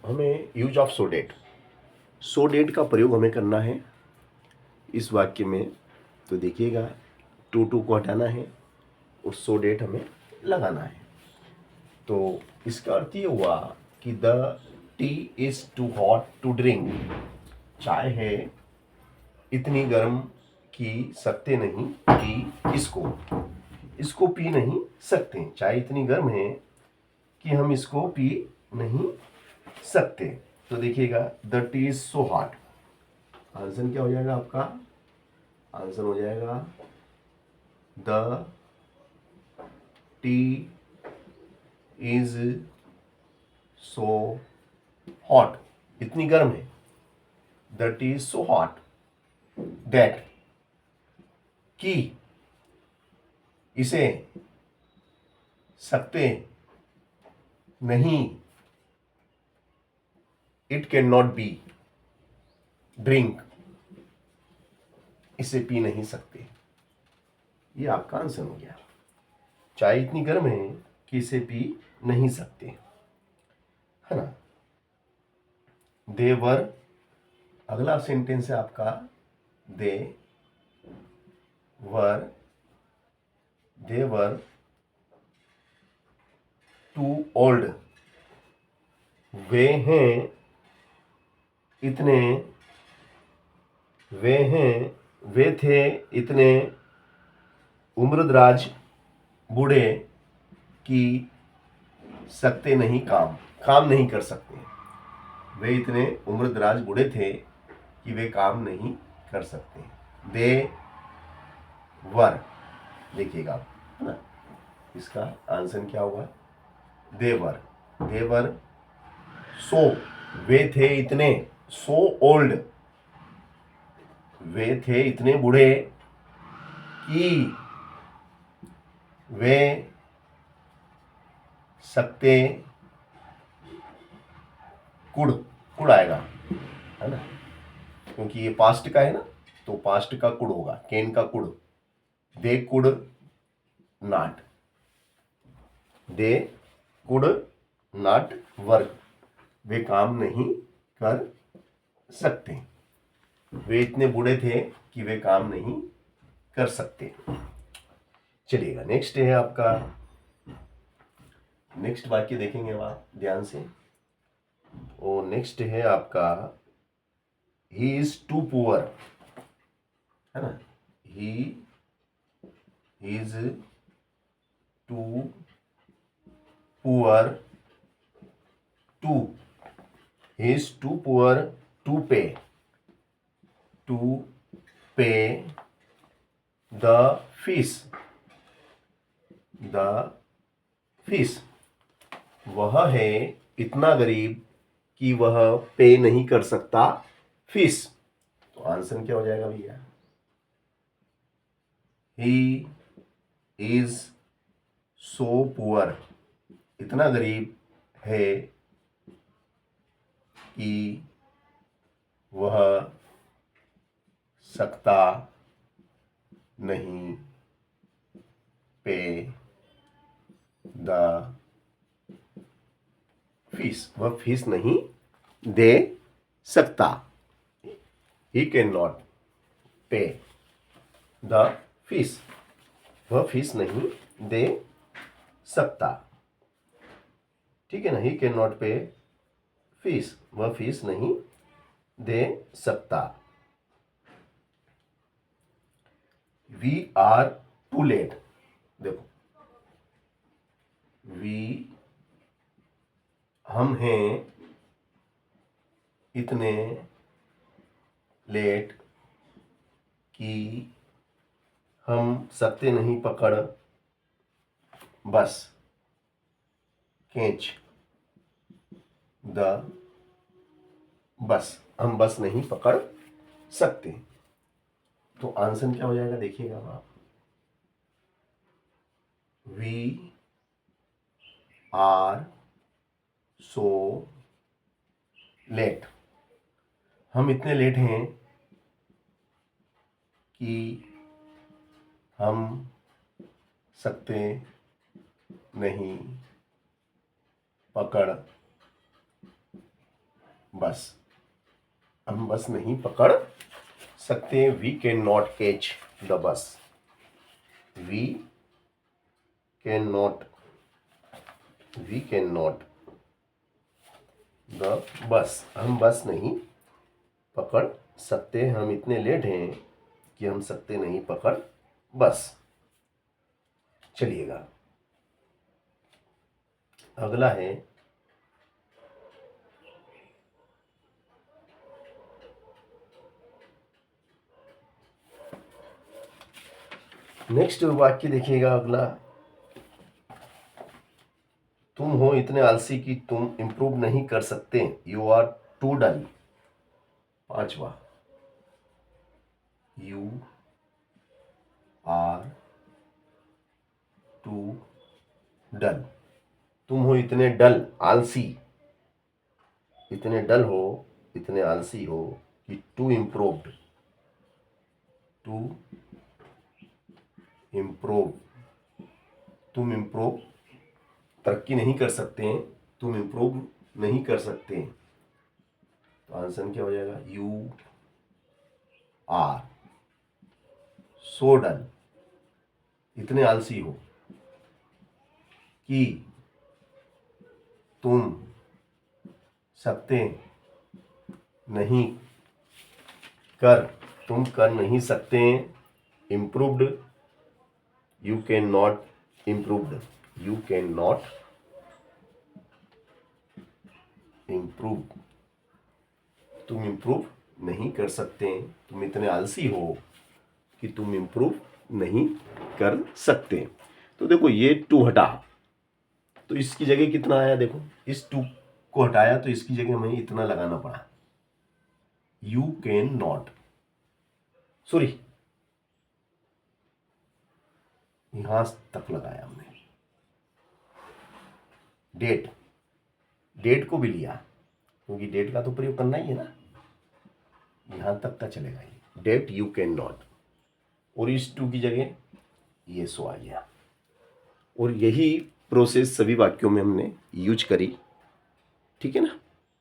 हमें use of so date का प्रयोग हमें करना है इस वाक्य में। तो देखिएगा, टू को हटाना है और सो डेट हमें लगाना है। तो इसका अर्थ ये हुआ कि the tea is too hot to drink. चाय है इतनी गर्म कि सकते नहीं पी इसको पी नहीं सकते। चाय इतनी गर्म है कि हम इसको पी नहीं सकते। तो देखिएगा, the tea is so hot. Answer क्या हो जाएगा आपका? आंसर हो जाएगा the tea is so hot. इतनी गर्म है, the tea is so hot that, कि इसे सकते नहीं, it can not be drink, इसे पी नहीं सकते। ये आपका आंसर हो गया। चाय इतनी गर्म है कि इसे पी नहीं सकते, है ना। देवर, अगला सेंटेंस है आपका दे वर टू ओल्ड। वे हैं इतने, वे थे इतने उम्रदराज बूढ़े कि सकते नहीं, काम नहीं कर सकते। वे इतने उम्रदराज बूढ़े थे कि वे काम नहीं कर सकते। दे वर, देखिएगा आप, है ना। इसका आंसर क्या होगा? देवर सो, वे थे इतने, सो ओल्ड, वे थे इतने बूढ़े कि वे सकते, कुड़ आएगा, है ना, क्योंकि ये पास्ट का है ना, तो पास्ट का कुड़ होगा, कैन का could. They could not, they could not work, वे काम नहीं कर सकते। वे इतने बूढ़े थे कि वे काम नहीं कर सकते। चलिएगा, नेक्स्ट है आपका, नेक्स्ट वाक्य देखेंगे आप ध्यान से। और नेक्स्ट है आपका ही इज टू पुअर, है ना। He is too poor to, he is too poor to pay the fees. वह है इतना गरीब कि वह पे नहीं कर सकता फीस। तो आंसर क्या हो जाएगा भैया? ही इज सो पुअर, इतना गरीब है कि वह सकता नहीं पे द फीस, वह फीस नहीं दे सकता। ही कैन नॉट पे द फीस, वह फीस नहीं दे सकता। ठीक है ना, ही कैन नॉट पे फीस, वह फीस नहीं दे सकता। वी आर टू लेट, देखो, हम हैं इतने लेट कि हम सकते नहीं पकड़ बस, कैच द बस, हम बस नहीं पकड़ सकते। तो आंसर क्या हो जाएगा? देखिएगा आप, वी आर सो लेट, हम इतने लेट हैं कि हम सकते नहीं पकड़ बस, हम बस नहीं पकड़ सकते, we can not catch the bus, we can not the bus, हम बस नहीं पकड़ सकते, हम इतने लेट हैं कि हम सकते नहीं पकड़ बस। चलिएगा अगला है नेक्स्ट वाक्य देखिएगा अगला, तुम हो इतने आलसी कि तुम इंप्रूव नहीं कर सकते, यू आर टू डल। पांचवा, यू आर टू डल, तुम हो इतने डल, आलसी, इतने डल हो, इतने आलसी हो कि टू इम्प्रूव्ड, टू इम्प्रूव, तुम इम्प्रूव तरक्की नहीं कर सकते हैं, तुम इम्प्रूव नहीं कर सकते, तो आंसर क्या हो जाएगा, यू आर सो डल, इतने आलसी हो कि तुम सकते नहीं तुम कर नहीं सकते, improved, you can not improved, you can not improve, तुम इम्प्रूव नहीं कर सकते, तुम इतने आलसी हो कि तुम इम्प्रूव नहीं कर सकते। तो देखो ये टू हटा, तो इसकी जगह कितना आया, देखो इस टू को हटाया तो इसकी जगह हमें इतना लगाना पड़ा, यू कैन नॉट, सॉरी यहां तक लगाया हमने, डेट को भी लिया क्योंकि डेट का तो प्रयोग करना ही है ना, यहां तक का चलेगा ये, डेट यू कैन नॉट, और इस टू की जगह ये सो आ गया, और यही प्रोसेस सभी वाक्यों में हमने यूज करी, ठीक है ना।